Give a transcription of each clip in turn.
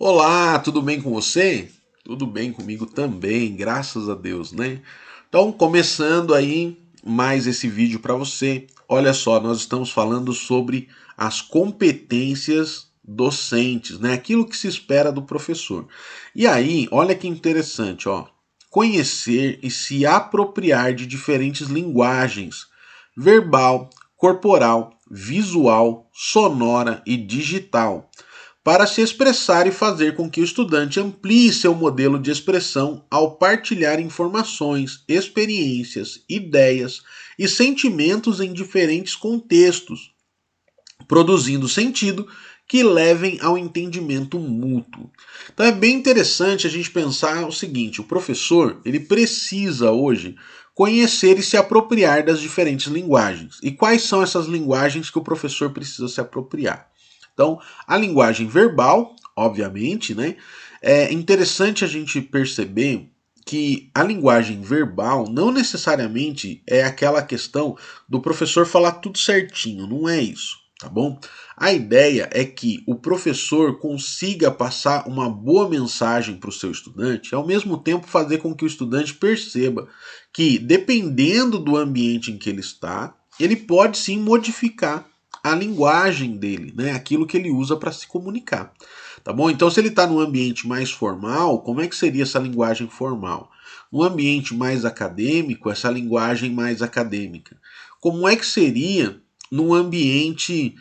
Olá, tudo bem com você? Tudo bem comigo também, graças a Deus, né? Então, começando aí mais esse vídeo para você. Olha só, nós estamos falando sobre as competências docentes, né? Aquilo que se espera do professor. E aí, olha que interessante, ó. Conhecer e se apropriar de diferentes linguagens, verbal, corporal, visual, sonora e digital para se expressar e fazer com que o estudante amplie seu modelo de expressão ao partilhar informações, experiências, ideias e sentimentos em diferentes contextos, produzindo sentido que levem ao entendimento mútuo. Então é bem interessante a gente pensar o seguinte: o professor ele precisa hoje conhecer e se apropriar das diferentes linguagens. E quais são essas linguagens que o professor precisa se apropriar? Então, a linguagem verbal, obviamente, né? É interessante a gente perceber que a linguagem verbal não necessariamente é aquela questão do professor falar tudo certinho, não é isso, tá bom? A ideia é que o professor consiga passar uma boa mensagem para o seu estudante e, ao mesmo tempo, fazer com que o estudante perceba que, dependendo do ambiente em que ele está, ele pode sim modificar a linguagem dele, né? Aquilo que ele usa para se comunicar. Tá bom? Então, se ele está num ambiente mais formal, como é que seria essa linguagem formal? No ambiente mais acadêmico, essa linguagem mais acadêmica. Como é que seria num ambiente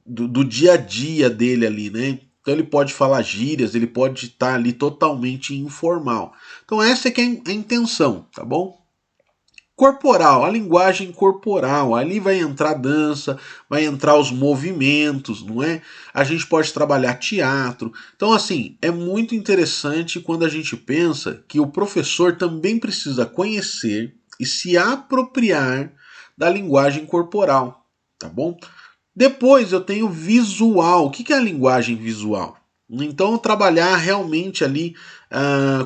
do dia a dia dele ali, né? Então ele pode falar gírias, ele pode estar ali totalmente informal. Então essa é que é a intenção, tá bom? Corporal, a linguagem corporal, ali vai entrar dança, vai entrar os movimentos, não é? A gente pode trabalhar teatro. Então, assim, é muito interessante quando a gente pensa que o professor também precisa conhecer e se apropriar da linguagem corporal, tá bom? Depois eu tenho visual. O que é a linguagem visual? Então, trabalhar realmente ali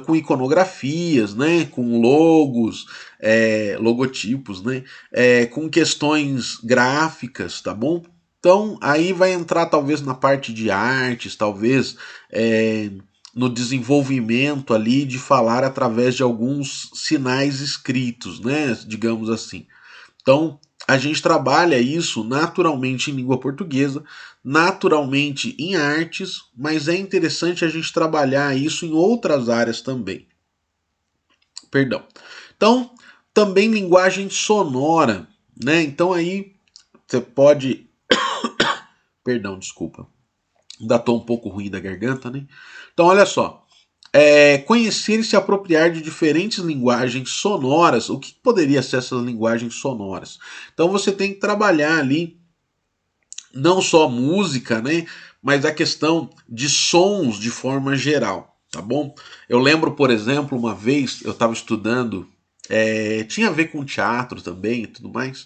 com iconografias, né, com logos, logotipos, né, com questões gráficas, tá bom? Então, aí vai entrar talvez na parte de artes, talvez no desenvolvimento ali de falar através de alguns sinais escritos, né, digamos assim. Então, a gente trabalha isso naturalmente em língua portuguesa, naturalmente em artes, mas é interessante a gente trabalhar isso em outras áreas também. Perdão. Então, também linguagem sonora, né? Então aí você pode, perdão, desculpa. Ainda estou um pouco ruim da garganta, né? Então, olha só. Conhecer e se apropriar de diferentes linguagens sonoras. O que poderia ser essas linguagens sonoras? Então você tem que trabalhar ali não só música, né, mas a questão de sons de forma geral, tá bom? Eu lembro, por exemplo, uma vez eu estava estudando, tinha a ver com teatro também e tudo mais,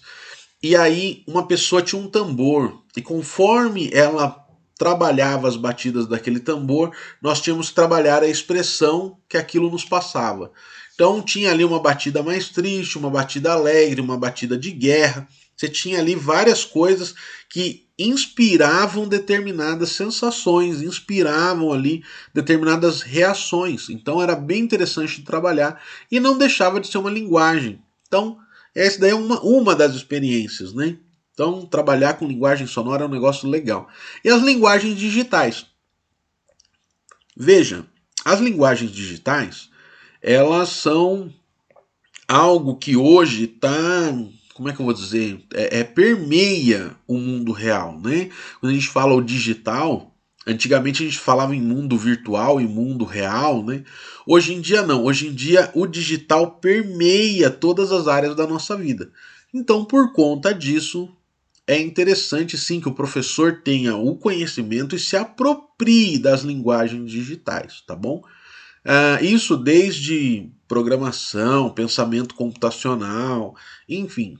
e aí uma pessoa tinha um tambor, e conforme ela trabalhava as batidas daquele tambor, nós tínhamos que trabalhar a expressão que aquilo nos passava. Então tinha ali uma batida mais triste, uma batida alegre, uma batida de guerra. Você tinha ali várias coisas que inspiravam determinadas sensações, inspiravam ali determinadas reações. Então era bem interessante de trabalhar e não deixava de ser uma linguagem. Então, essa daí é uma das experiências, né? Então, trabalhar com linguagem sonora é um negócio legal. E as linguagens digitais? Veja, as linguagens digitais, elas são algo que hoje está, como é que eu vou dizer, permeia o mundo real, né? Quando a gente fala o digital, antigamente a gente falava em mundo virtual e mundo real, né? Hoje em dia não, hoje em dia o digital permeia todas as áreas da nossa vida. Então, por conta disso, é interessante sim que o professor tenha o conhecimento e se aproprie das linguagens digitais, tá bom? Isso desde programação, pensamento computacional, enfim,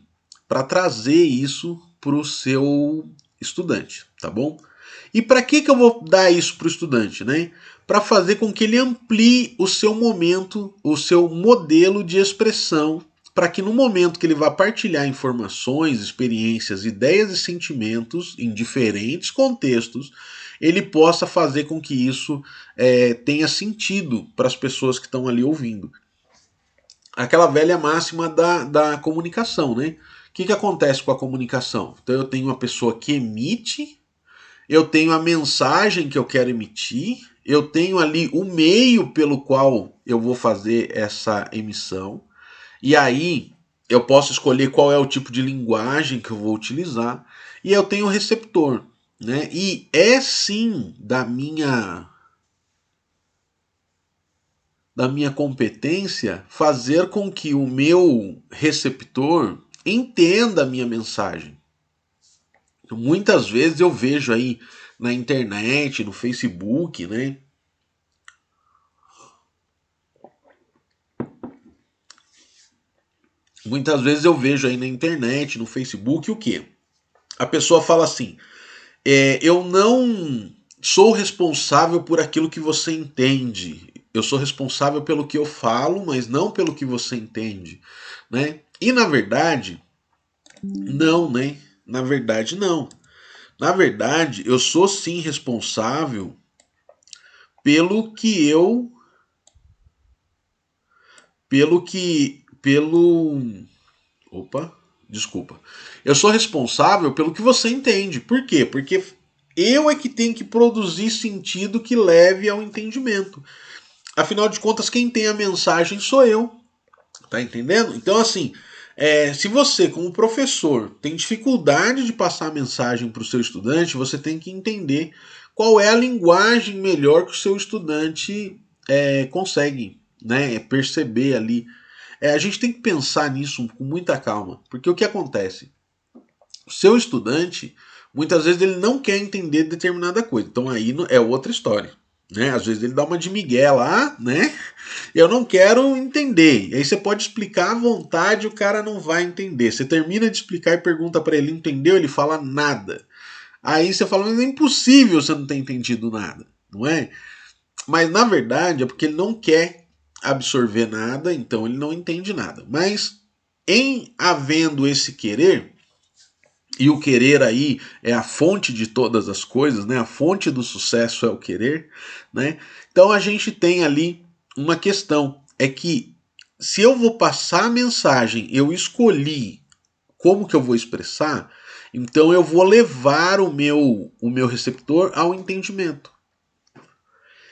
para trazer isso para o seu estudante, tá bom? E para que eu vou dar isso para o estudante, né? Para fazer com que ele amplie o seu momento, o seu modelo de expressão, para que no momento que ele vá partilhar informações, experiências, ideias e sentimentos em diferentes contextos, ele possa fazer com que isso tenha sentido para as pessoas que estão ali ouvindo. Aquela velha máxima da comunicação, né? O que acontece com a comunicação? Então eu tenho uma pessoa que emite, eu tenho a mensagem que eu quero emitir, eu tenho ali o meio pelo qual eu vou fazer essa emissão, e aí eu posso escolher qual é o tipo de linguagem que eu vou utilizar, e eu tenho o receptor, né? E é sim da minha competência fazer com que o meu receptor entenda a minha mensagem. Muitas vezes eu vejo aí na internet, no Facebook, né? Muitas vezes eu vejo aí na internet, no Facebook, o quê? A pessoa fala assim: eu não sou responsável por aquilo que você entende. Eu sou responsável pelo que eu falo, mas não pelo que você entende, né? E na verdade, não, né? Na verdade, não. Na verdade, eu sou sim responsável pelo que eu. Pelo que. Pelo. Opa, desculpa. Eu sou responsável pelo que você entende. Por quê? Porque eu é que tenho que produzir sentido que leve ao entendimento. Afinal de contas, quem tem a mensagem sou eu. Tá entendendo? Então, assim, se você, como professor, tem dificuldade de passar a mensagem para o seu estudante, você tem que entender qual é a linguagem melhor que o seu estudante consegue, né, perceber ali. A gente tem que pensar nisso com muita calma, porque o que acontece? O seu estudante, muitas vezes, ele não quer entender determinada coisa. Então aí é outra história. Né? Às vezes ele dá uma de migué lá, né? Eu não quero entender. E aí você pode explicar à vontade, o cara não vai entender. Você termina de explicar e pergunta para ele, entendeu? Ele fala nada. Aí você fala, mas é impossível você não ter entendido nada, não é? Mas na verdade é porque ele não quer absorver nada, então ele não entende nada. Mas em havendo esse querer, e o querer aí é a fonte de todas as coisas, né? A fonte do sucesso é o querer, né? Então a gente tem ali uma questão, é que se eu vou passar a mensagem, eu escolhi como que eu vou expressar, então eu vou levar o meu receptor ao entendimento.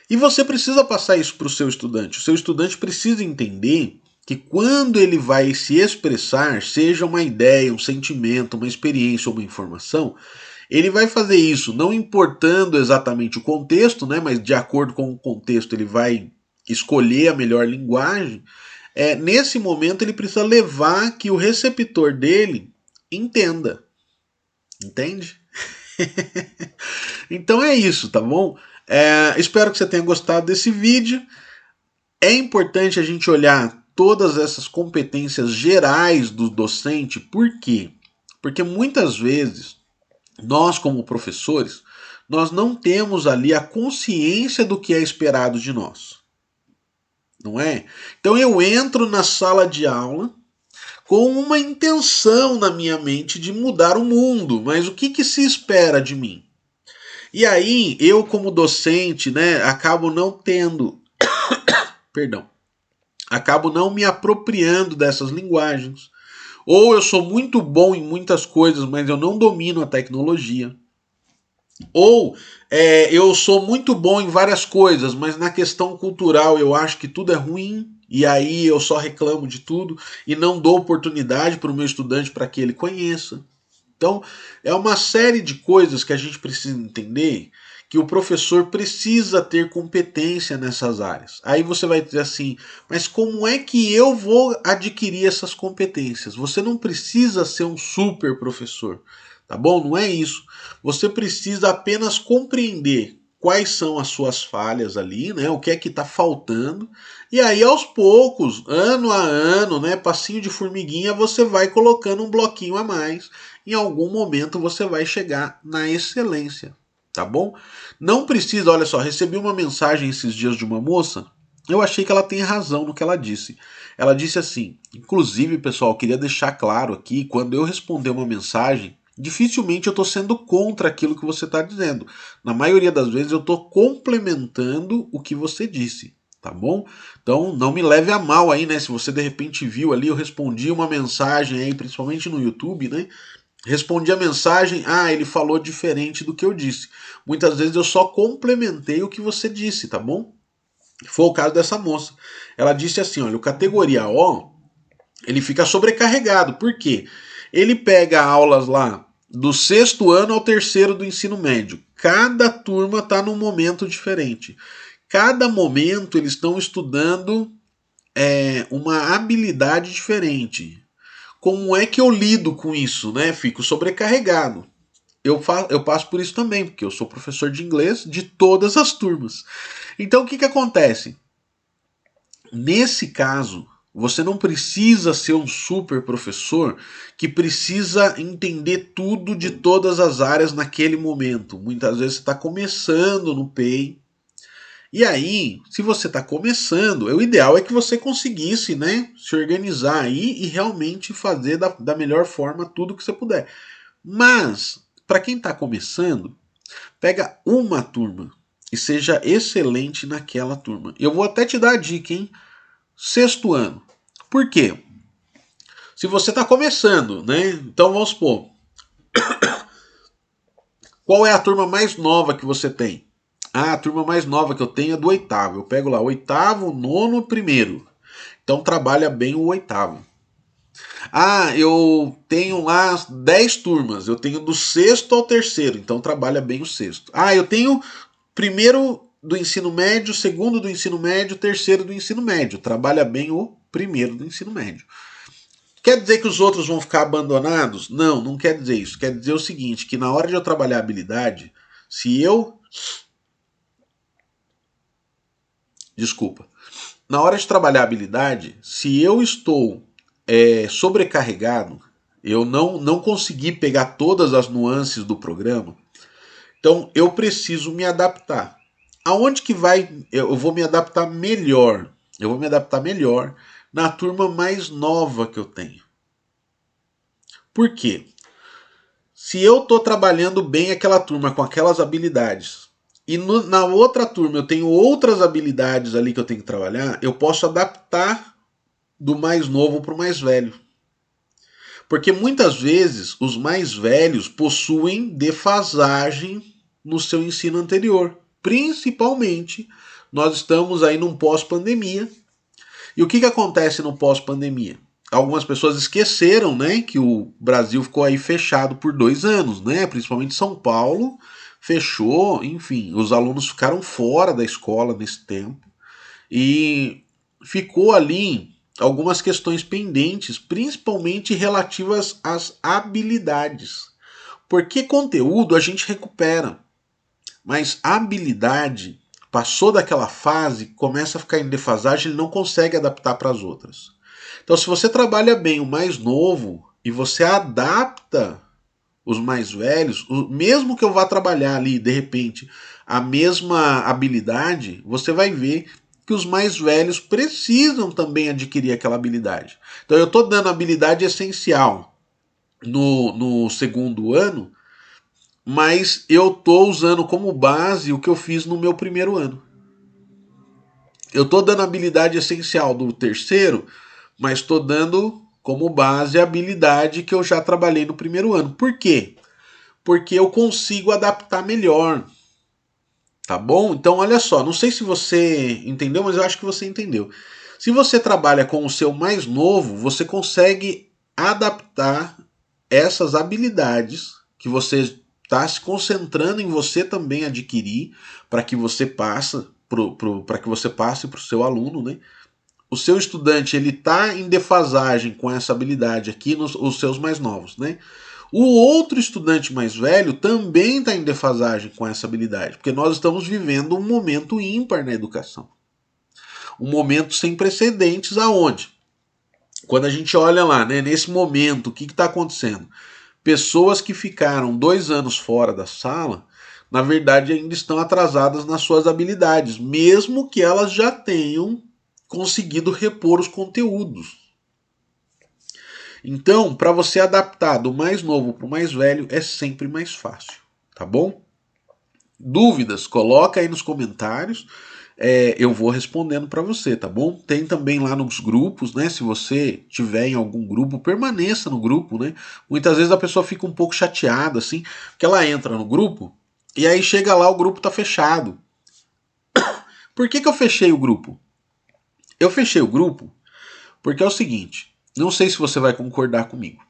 E você precisa passar isso para o seu estudante. O seu estudante precisa entender que quando ele vai se expressar, seja uma ideia, um sentimento, uma experiência ou uma informação, ele vai fazer isso não importando exatamente o contexto, né, mas de acordo com o contexto ele vai escolher a melhor linguagem. Nesse momento ele precisa levar que o receptor dele entenda. Entende? Então é isso, tá bom? Espero que você tenha gostado desse vídeo. É importante a gente olhar todas essas competências gerais do docente. Por quê? Porque muitas vezes nós, como professores, nós não temos ali a consciência do que é esperado de nós. Não é? Então eu entro na sala de aula com uma intenção na minha mente de mudar o mundo, mas o que se espera de mim? E aí, eu como docente, né, acabo não tendo, perdão, acabo não me apropriando dessas linguagens. Ou eu sou muito bom em muitas coisas, mas eu não domino a tecnologia. Ou eu sou muito bom em várias coisas, mas na questão cultural eu acho que tudo é ruim, e aí eu só reclamo de tudo e não dou oportunidade para o meu estudante para que ele conheça. Então, é uma série de coisas que a gente precisa entender, que o professor precisa ter competência nessas áreas. Aí você vai dizer assim, mas como é que eu vou adquirir essas competências? Você não precisa ser um super professor, tá bom? Não é isso. Você precisa apenas compreender quais são as suas falhas ali, né? O que é que está faltando. E aí, aos poucos, ano a ano, né? Passinho de formiguinha, você vai colocando um bloquinho a mais. Em algum momento você vai chegar na excelência, tá bom? Não precisa, olha só, recebi uma mensagem esses dias de uma moça, eu achei que ela tem razão no que ela disse. Ela disse assim, inclusive, pessoal, queria deixar claro aqui, quando eu responder uma mensagem dificilmente eu estou sendo contra aquilo que você está dizendo. Na maioria das vezes eu estou complementando o que você disse, tá bom? Então não me leve a mal aí, né? Se você de repente viu ali, eu respondi uma mensagem aí, principalmente no YouTube, né? Respondi a mensagem, ele falou diferente do que eu disse. Muitas vezes eu só complementei o que você disse, tá bom? Foi o caso dessa moça. Ela disse assim, olha, o categoria O, ele fica sobrecarregado. Por quê? Ele pega aulas lá do 6º ano ao 3º do ensino médio. Cada turma está num momento diferente. Cada momento eles estão estudando uma habilidade diferente. Como é que eu lido com isso, né? Fico sobrecarregado. Eu passo por isso também, porque eu sou professor de inglês de todas as turmas. Então o que acontece? Nesse caso, você não precisa ser um super professor que precisa entender tudo de todas as áreas naquele momento. Muitas vezes você está começando no PEI. E aí, se você está começando, o ideal é que você conseguisse, né, se organizar aí e realmente fazer da melhor forma tudo que você puder. Mas, para quem está começando, pega uma turma e seja excelente naquela turma. Eu vou até te dar a dica, hein? 6º ano. Por quê? Se você está começando, né? Então vamos supor. Qual é a turma mais nova que você tem? A turma mais nova que eu tenho é do 8º. Eu pego lá 8º, 9º, 1º. Então trabalha bem o 8º. Eu tenho lá 10 turmas. Eu tenho do 6º ao 3º. Então trabalha bem o 6º. Eu tenho 1º do ensino médio, 2º do ensino médio, 3º do ensino médio. Trabalha bem o 1º do ensino médio. Quer dizer que os outros vão ficar abandonados? Não, não quer dizer isso. Quer dizer o seguinte, que na hora de eu trabalhar a habilidade, se eu... Desculpa. Na hora de trabalhar a habilidade, se eu estou sobrecarregado, eu não consegui pegar todas as nuances do programa, então eu preciso me adaptar. Aonde que eu vou me adaptar melhor? Eu vou me adaptar melhor na turma mais nova que eu tenho. Por quê? Se eu estou trabalhando bem aquela turma com aquelas habilidades e na outra turma eu tenho outras habilidades ali que eu tenho que trabalhar, eu posso adaptar do mais novo para o mais velho. Porque muitas vezes os mais velhos possuem defasagem no seu ensino anterior. Principalmente, nós estamos aí num pós-pandemia. E o que acontece no pós-pandemia? Algumas pessoas esqueceram, né, que o Brasil ficou aí fechado por 2 anos, né? Principalmente São Paulo fechou, enfim, os alunos ficaram fora da escola nesse tempo e ficou ali algumas questões pendentes, principalmente relativas às habilidades. Porque conteúdo a gente recupera, mas habilidade passou daquela fase, começa a ficar em defasagem, ele não consegue adaptar para as outras. Então, se você trabalha bem o mais novo e você adapta os mais velhos, mesmo que eu vá trabalhar ali, de repente, a mesma habilidade, você vai ver que os mais velhos precisam também adquirir aquela habilidade. Então, eu estou dando habilidade essencial no 2º ano, mas eu estou usando como base o que eu fiz no meu 1º ano. Eu estou dando habilidade essencial do 3º, mas estou dando como base a habilidade que eu já trabalhei no 1º ano. Por quê? Porque eu consigo adaptar melhor. Tá bom? Então, olha só, não sei se você entendeu, mas eu acho que você entendeu. Se você trabalha com o seu mais novo, você consegue adaptar essas habilidades que você está se concentrando em você também adquirir para que você passe para o seu aluno, né? O seu estudante ele está em defasagem com essa habilidade aqui nos seus mais novos, né? O outro estudante mais velho também está em defasagem com essa habilidade, porque nós estamos vivendo um momento ímpar na educação. Um momento sem precedentes aonde? Quando a gente olha lá, né, nesse momento, o que está acontecendo? Pessoas que ficaram 2 anos fora da sala, na verdade ainda estão atrasadas nas suas habilidades, mesmo que elas já tenham conseguido repor os conteúdos. Então, para você adaptar do mais novo para o mais velho é sempre mais fácil, tá bom? Dúvidas, coloca aí nos comentários. Eu vou respondendo para você, tá bom? Tem também lá nos grupos, né? Se você tiver em algum grupo, permaneça no grupo, né? Muitas vezes a pessoa fica um pouco chateada, assim, porque ela entra no grupo e aí chega lá, o grupo tá fechado. Por que eu fechei o grupo? Eu fechei o grupo porque é o seguinte, não sei se você vai concordar comigo,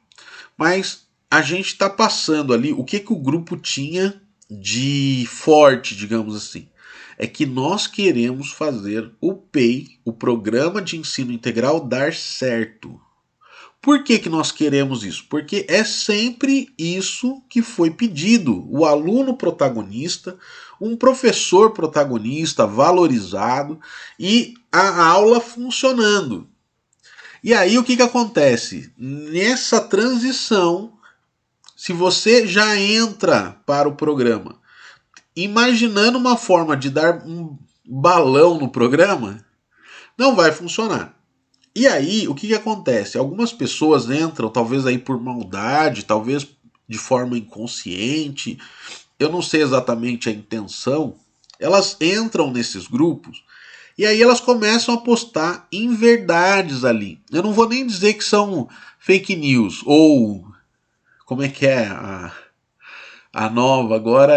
mas a gente está passando ali o que o grupo tinha de forte, digamos assim. É que nós queremos fazer o PEI, o Programa de Ensino Integral, dar certo. Por que nós queremos isso? Porque é sempre isso que foi pedido. O aluno protagonista, um professor protagonista valorizado e a aula funcionando. E aí o que acontece? Nessa transição, se você já entra para o programa imaginando uma forma de dar um balão no programa, não vai funcionar. E aí, o que acontece? Algumas pessoas entram, talvez aí por maldade, talvez de forma inconsciente, eu não sei exatamente a intenção, elas entram nesses grupos e aí elas começam a postar inverdades ali. Eu não vou nem dizer que são fake news ou como é que é a nova agora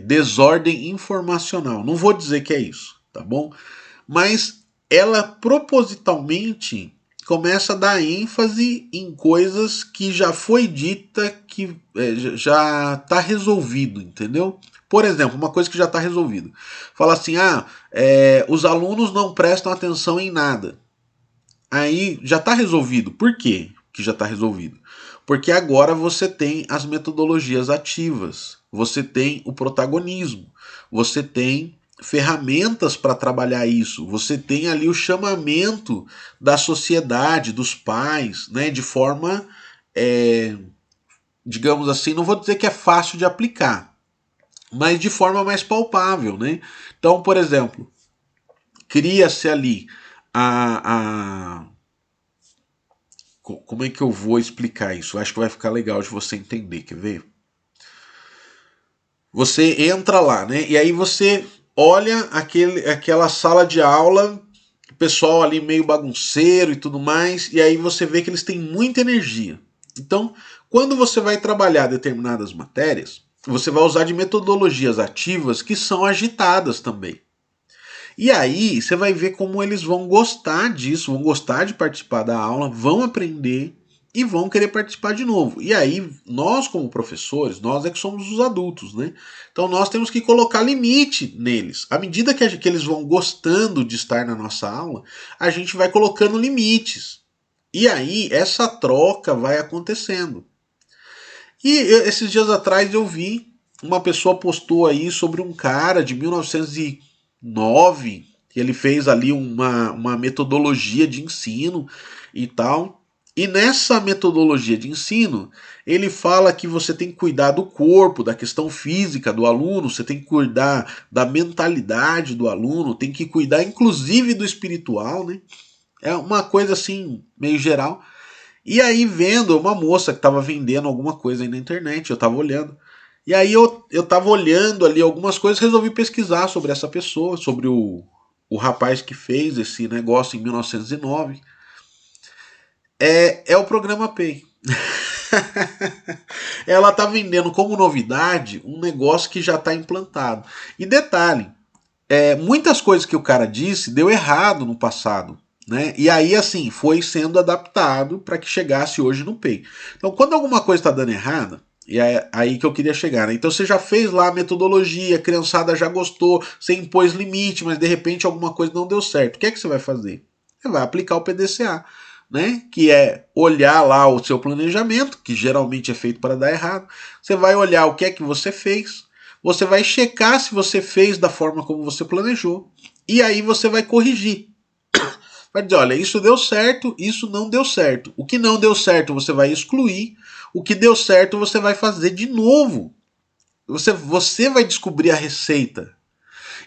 desordem informacional. Não vou dizer que é isso, tá bom? Mas ela propositalmente começa a dar ênfase em coisas que já foi dita que já está resolvido, entendeu? Por exemplo, uma coisa que já está resolvida. Fala assim, os alunos não prestam atenção em nada. Aí já está resolvido. Por quê que já está resolvido? Porque agora você tem as metodologias ativas, você tem o protagonismo, você tem ferramentas para trabalhar isso, você tem ali o chamamento da sociedade, dos pais, né, de forma, digamos assim, não vou dizer que é fácil de aplicar, mas de forma mais palpável, né? Então, por exemplo, cria-se ali a como é que eu vou explicar isso? Acho que vai ficar legal de você entender, quer ver? Você entra lá, né? E aí você olha aquela sala de aula, o pessoal ali meio bagunceiro e tudo mais, e aí você vê que eles têm muita energia. Então, quando você vai trabalhar determinadas matérias, você vai usar de metodologias ativas que são agitadas também. E aí você vai ver como eles vão gostar disso, vão gostar de participar da aula, vão aprender e vão querer participar de novo. E aí, nós como professores, nós é que somos os adultos, né? Então nós temos que colocar limite neles. À medida que eles vão gostando de estar na nossa aula, a gente vai colocando limites. E aí, essa troca vai acontecendo. E esses dias atrás eu vi uma pessoa postou aí sobre um cara de 1909 que ele fez ali uma metodologia de ensino e tal. E nessa metodologia de ensino, ele fala que você tem que cuidar do corpo, da questão física do aluno, você tem que cuidar da mentalidade do aluno, tem que cuidar inclusive do espiritual, né? É uma coisa assim, meio geral. E aí, vendo uma moça que estava vendendo alguma coisa aí na internet, eu estava olhando. E aí eu tava olhando ali algumas coisas, resolvi pesquisar sobre essa pessoa, sobre o rapaz que fez esse negócio em 1909. É o programa Pay. Ela tá vendendo como novidade um negócio que já está implantado. E detalhe, muitas coisas que o cara disse deu errado no passado. Né? E aí, assim, foi sendo adaptado para que chegasse hoje no Pay. Então, quando alguma coisa está dando errada, e é aí que eu queria chegar, né? Então você já fez lá a metodologia, a criançada já gostou, você impôs limite, mas de repente alguma coisa não deu certo. O que é que você vai fazer? Você vai aplicar o PDCA, né? Que é olhar lá o seu planejamento, que geralmente é feito para dar errado. Você vai olhar o que é que você fez, você vai checar se você fez da forma como você planejou, e aí você vai corrigir. Vai dizer, olha, isso deu certo, isso não deu certo. O que não deu certo você vai excluir, o que deu certo você vai fazer de novo. Você vai descobrir a receita.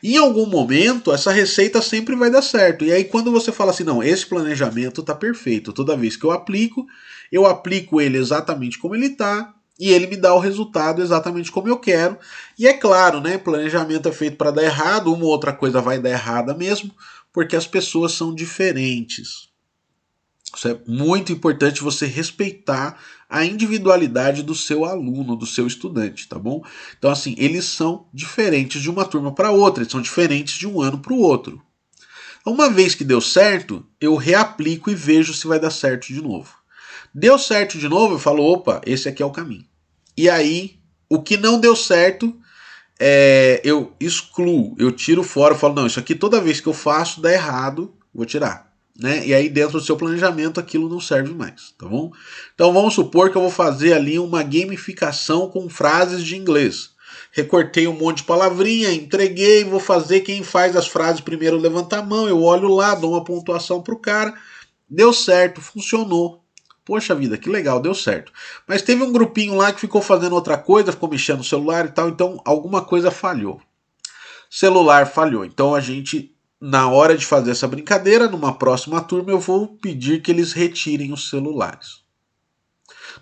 Em algum momento, essa receita sempre vai dar certo. E aí, quando você fala assim, não, esse planejamento está perfeito, toda vez que eu aplico ele exatamente como ele está, e ele me dá o resultado exatamente como eu quero. E é claro, né, planejamento é feito para dar errado, uma ou outra coisa vai dar errada mesmo, porque as pessoas são diferentes. Isso é muito importante, você respeitar a individualidade do seu aluno, do seu estudante, tá bom? Então, assim, eles são diferentes de uma turma para outra, eles são diferentes de um ano para o outro. Uma vez que deu certo, eu reaplico e vejo se vai dar certo de novo. Deu certo de novo, eu falo, opa, esse aqui é o caminho. E aí, o que não deu certo, eu excluo, eu tiro fora, eu falo, não, isso aqui toda vez que eu faço dá errado, vou tirar. Né? E aí dentro do seu planejamento aquilo não serve mais, tá bom? Então vamos supor que eu vou fazer ali uma gamificação com frases de inglês. Recortei um monte de palavrinha, entreguei, vou fazer quem faz as frases primeiro levanta a mão, eu olho lá, dou uma pontuação pro cara. Deu certo, funcionou. Poxa vida, que legal, deu certo. Mas teve um grupinho lá que ficou fazendo outra coisa, ficou mexendo no celular e tal, então alguma coisa falhou. Celular falhou. Então a gente, na hora de fazer essa brincadeira, numa próxima turma, eu vou pedir que eles retirem os celulares.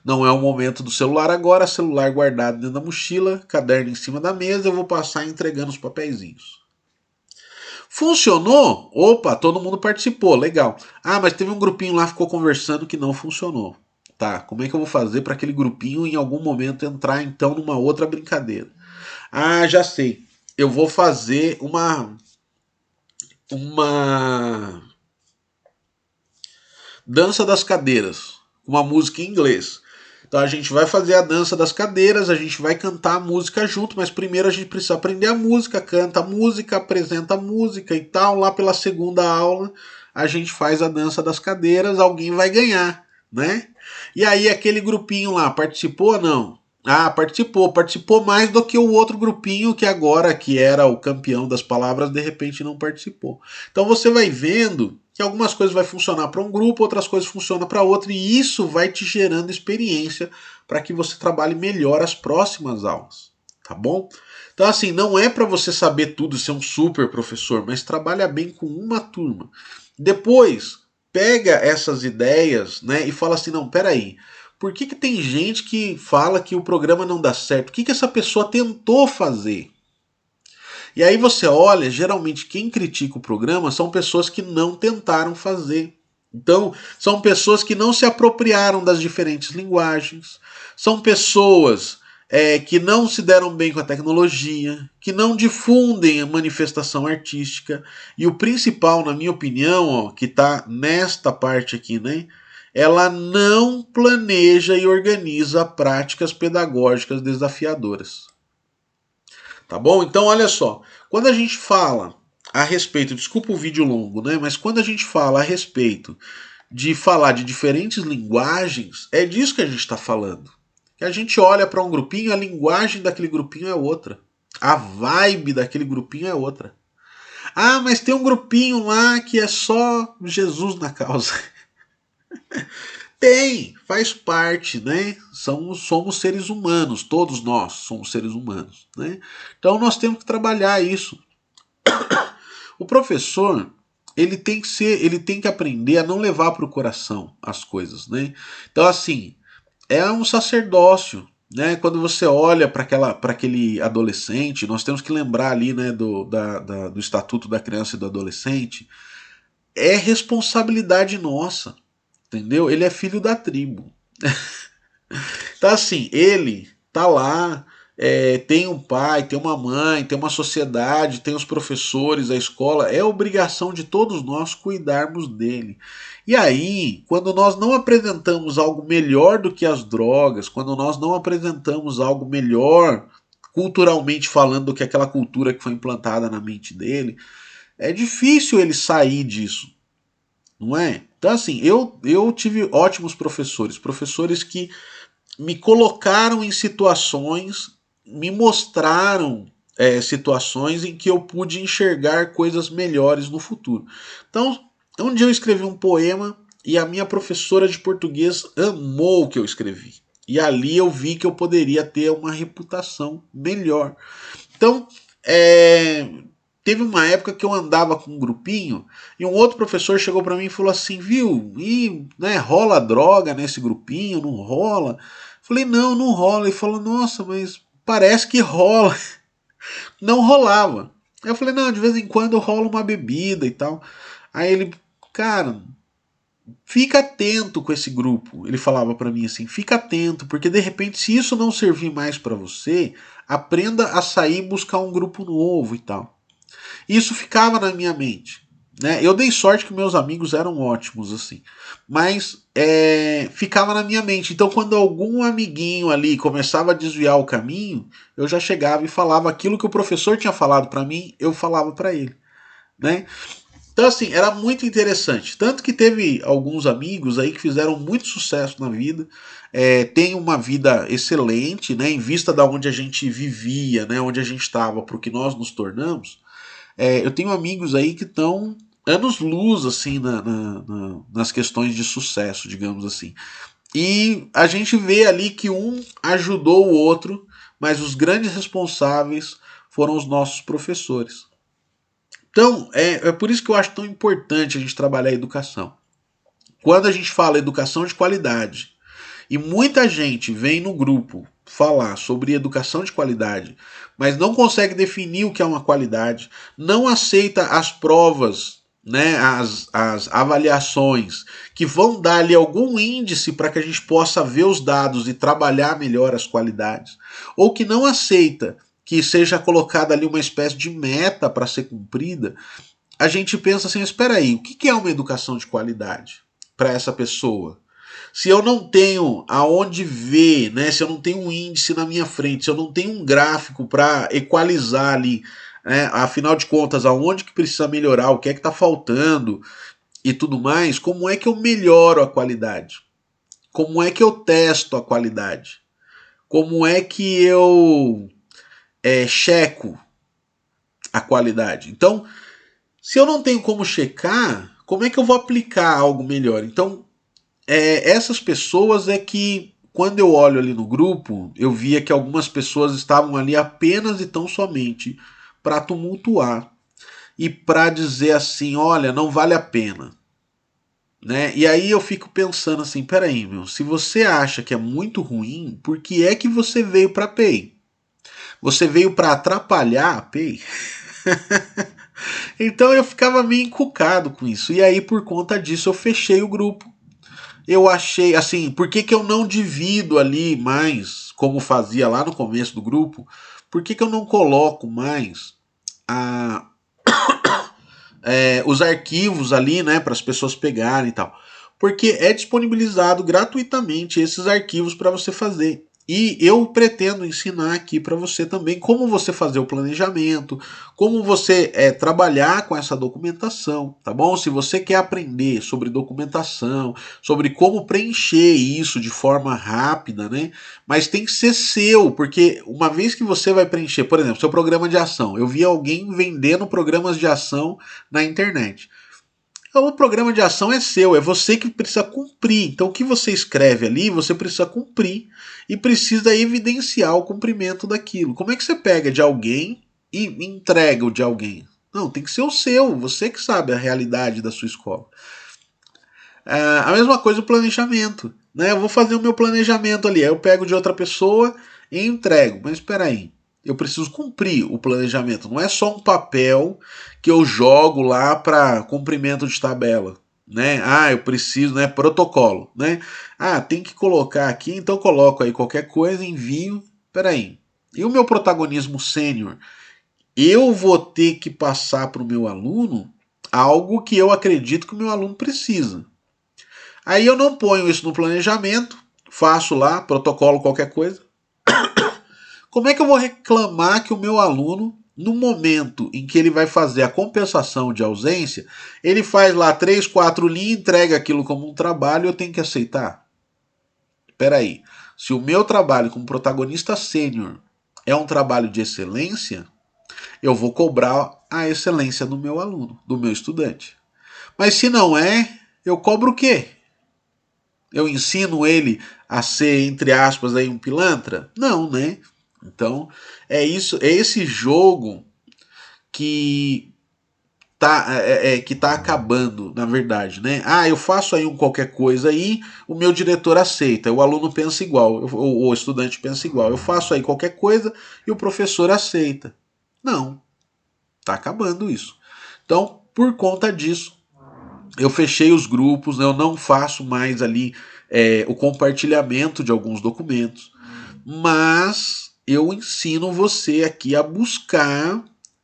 Não é o momento do celular agora, celular guardado dentro da mochila, caderno em cima da mesa, eu vou passar entregando os papeizinhos. Funcionou? Opa, todo mundo participou, legal. Ah, mas teve um grupinho lá que ficou conversando que não funcionou. Tá, como é que eu vou fazer para aquele grupinho em algum momento entrar então numa outra brincadeira? Ah, já sei. Eu vou fazer uma dança das cadeiras, uma música em inglês. Então a gente vai fazer a dança das cadeiras, a gente vai cantar a música junto, mas primeiro a gente precisa aprender a música, canta a música, apresenta a música e tal. Lá pela segunda aula a gente faz a dança das cadeiras, alguém vai ganhar, né? E aí aquele grupinho lá participou ou não? Ah, participou mais do que o outro grupinho que agora, que era o campeão das palavras, de repente não participou. Então você vai vendo que algumas coisas vai funcionar para um grupo, outras coisas funcionam para outro, e isso vai te gerando experiência para que você trabalhe melhor as próximas aulas, tá bom? Então assim, não é para você saber tudo, ser um super professor, mas trabalha bem com uma turma. Depois, pega essas ideias, né, e fala assim, não, peraí, por que tem gente que fala que o programa não dá certo? O que essa pessoa tentou fazer? E aí você olha, geralmente quem critica o programa são pessoas que não tentaram fazer. Então, são pessoas que não se apropriaram das diferentes linguagens, são pessoas que não se deram bem com a tecnologia, que não difundem a manifestação artística. E o principal, na minha opinião, ó, que está nesta parte aqui, né? Ela não planeja e organiza práticas pedagógicas desafiadoras. Tá bom? Então, olha só. Quando a gente fala a respeito, desculpa o vídeo longo, né? Mas quando a gente fala a respeito de falar de diferentes linguagens, é disso que a gente está falando. Que a gente olha para um grupinho, a linguagem daquele grupinho é outra. A vibe daquele grupinho é outra. Ah, mas tem um grupinho lá que é só Jesus na causa. Tem, faz parte, né? Somos seres humanos, todos nós somos seres humanos, né? Então nós temos que trabalhar isso. O professor, ele tem que aprender a não levar para o coração as coisas, né? Então assim, é um sacerdócio, né? Quando você olha para aquele adolescente, nós temos que lembrar ali, né, do Estatuto da Criança e do Adolescente, é responsabilidade nossa. Entendeu? Ele é filho da tribo. Então, assim, ele tá lá, tem um pai, tem uma mãe, tem uma sociedade, tem os professores, a escola. É obrigação de todos nós cuidarmos dele. E aí, quando nós não apresentamos algo melhor do que as drogas, quando nós não apresentamos algo melhor, culturalmente falando, do que aquela cultura que foi implantada na mente dele, é difícil ele sair disso. Não é? Então, assim, eu tive ótimos professores, professores que me colocaram em situações, me mostraram situações em que eu pude enxergar coisas melhores no futuro. Então, um dia eu escrevi um poema e a minha professora de português amou o que eu escrevi. E ali eu vi que eu poderia ter uma reputação melhor. Então, teve uma época que eu andava com um grupinho e um outro professor chegou para mim e falou assim, viu, e, né, rola droga nesse grupinho, não rola? Falei, não, não rola. Ele falou, nossa, mas parece que rola. Não rolava. Aí eu falei, não, de vez em quando rola uma bebida e tal. Aí ele, cara, fica atento com esse grupo. Ele falava para mim assim, fica atento, porque de repente se isso não servir mais para você, aprenda a sair e buscar um grupo novo e tal. Isso ficava na minha mente. Né? Eu dei sorte que meus amigos eram ótimos, assim. Mas ficava na minha mente. Então, quando algum amiguinho ali começava a desviar o caminho, eu já chegava e falava aquilo que o professor tinha falado para mim, eu falava para ele. Né? Então, assim, era muito interessante. Tanto que teve alguns amigos aí que fizeram muito sucesso na vida, tem uma vida excelente, né, em vista da onde a gente vivia, né, onde a gente estava, para o que nós nos tornamos. Eu tenho amigos aí que estão anos-luz assim nas questões de sucesso, digamos assim. E a gente vê ali que um ajudou o outro, mas os grandes responsáveis foram os nossos professores. Então, é por isso que eu acho tão importante a gente trabalhar a educação. Quando a gente fala educação de qualidade, e muita gente vem no grupo falar sobre educação de qualidade, mas não consegue definir o que é uma qualidade, não aceita as provas, né, as avaliações que vão dar ali algum índice para que a gente possa ver os dados e trabalhar melhor as qualidades, ou que não aceita que seja colocada ali uma espécie de meta para ser cumprida, a gente pensa assim, espera aí, o que é uma educação de qualidade para essa pessoa? Se eu não tenho aonde ver, né, se eu não tenho um índice na minha frente, se eu não tenho um gráfico para equalizar ali, né, afinal de contas, aonde que precisa melhorar, o que é que está faltando e tudo mais, como é que eu melhoro a qualidade? Como é que eu testo a qualidade? Como é que eu checo a qualidade? Então, se eu não tenho como checar, como é que eu vou aplicar algo melhor? Então, essas pessoas é que, quando eu olho ali no grupo, eu via que algumas pessoas estavam ali apenas e tão somente para tumultuar e para dizer assim, olha, não vale a pena. Né? E aí eu fico pensando assim, peraí, meu, se você acha que é muito ruim, por que é que você veio para a PEI? Você veio para atrapalhar a PEI? Então eu ficava meio encucado com isso. E aí, por conta disso, eu fechei o grupo. Eu achei, assim, por que, que eu não divido ali mais, como fazia lá no começo do grupo? Por que, que eu não coloco mais a, os arquivos ali, né, para as pessoas pegarem e tal? Porque é disponibilizado gratuitamente esses arquivos para você fazer. E eu pretendo ensinar aqui para você também como você fazer o planejamento, como você trabalhar com essa documentação, tá bom? Se você quer aprender sobre documentação, sobre como preencher isso de forma rápida, né? Mas tem que ser seu, porque uma vez que você vai preencher, por exemplo, seu programa de ação, eu vi alguém vendendo programas de ação na internet. Então, o programa de ação é seu, é você que precisa cumprir. Então, o que você escreve ali, você precisa cumprir e precisa evidenciar o cumprimento daquilo. Como é que você pega de alguém e entrega o de alguém? Não, tem que ser o seu, você que sabe a realidade da sua escola. A mesma coisa o planejamento. Né? Eu vou fazer o meu planejamento ali, aí eu pego de outra pessoa e entrego. Mas espera aí, eu preciso cumprir o planejamento. Não é só um papel que eu jogo lá para cumprimento de tabela. Né? Eu preciso, né? Protocolo. Né? Tem que colocar aqui, então eu coloco aí qualquer coisa, envio. Espera aí. E o meu protagonismo sênior? Eu vou ter que passar para o meu aluno algo que eu acredito que o meu aluno precisa. Aí eu não ponho isso no planejamento, faço lá, protocolo qualquer coisa. Como é que eu vou reclamar que o meu aluno, no momento em que ele vai fazer a compensação de ausência, ele faz lá 3, 4 linhas, entrega aquilo como um trabalho e eu tenho que aceitar? Espera aí. Se o meu trabalho como protagonista sênior é um trabalho de excelência, eu vou cobrar a excelência do meu aluno, do meu estudante. Mas se não é, eu cobro o quê? Eu ensino ele a ser, entre aspas, aí, um pilantra? Não, né? Então, é isso, é esse jogo que que tá acabando, na verdade, né? Ah, eu faço aí qualquer coisa aí, o meu diretor aceita, o aluno pensa igual, o estudante pensa igual. Eu faço aí qualquer coisa e o professor aceita. Não, tá acabando isso. Então, por conta disso, eu fechei os grupos, eu não faço mais ali o compartilhamento de alguns documentos, mas eu ensino você aqui a buscar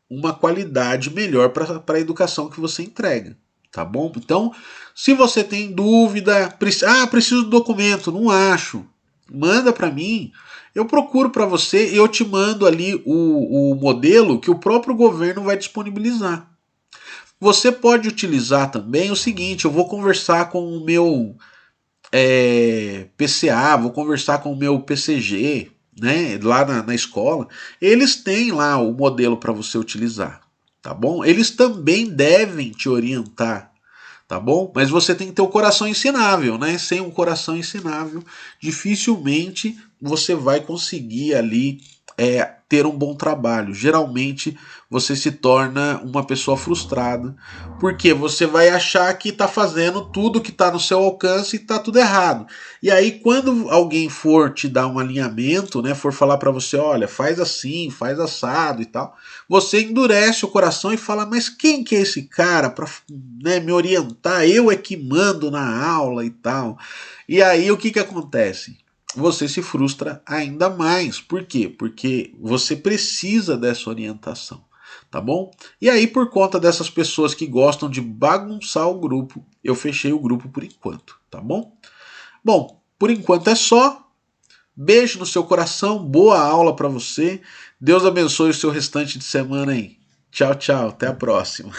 uma qualidade melhor para a educação que você entrega, tá bom? Então, se você tem dúvida, preciso do documento, não acho, manda para mim, eu procuro para você e eu te mando ali o modelo que o próprio governo vai disponibilizar. Você pode utilizar também o seguinte: eu vou conversar com o meu PCA, vou conversar com o meu PCG, né, lá na escola. Eles têm lá o modelo para você utilizar, tá bom? Eles também devem te orientar, tá bom? Mas você tem que ter o coração ensinável, né? Sem um coração ensinável, dificilmente você vai conseguir ali ter um bom trabalho. Geralmente você se torna uma pessoa frustrada, porque você vai achar que está fazendo tudo que está no seu alcance e está tudo errado. E aí, quando alguém for te dar um alinhamento, né, for falar para você, olha, faz assim, faz assado e tal, você endurece o coração e fala, mas quem que é esse cara para, né, me orientar? Eu é que mando na aula e tal. E aí o que que acontece? Você se frustra ainda mais. Por quê? Porque você precisa dessa orientação, tá bom? E aí, por conta dessas pessoas que gostam de bagunçar o grupo, eu fechei o grupo por enquanto, tá bom? Bom, por enquanto é só. Beijo no seu coração, boa aula para você. Deus abençoe o seu restante de semana aí. Tchau, tchau, até a próxima.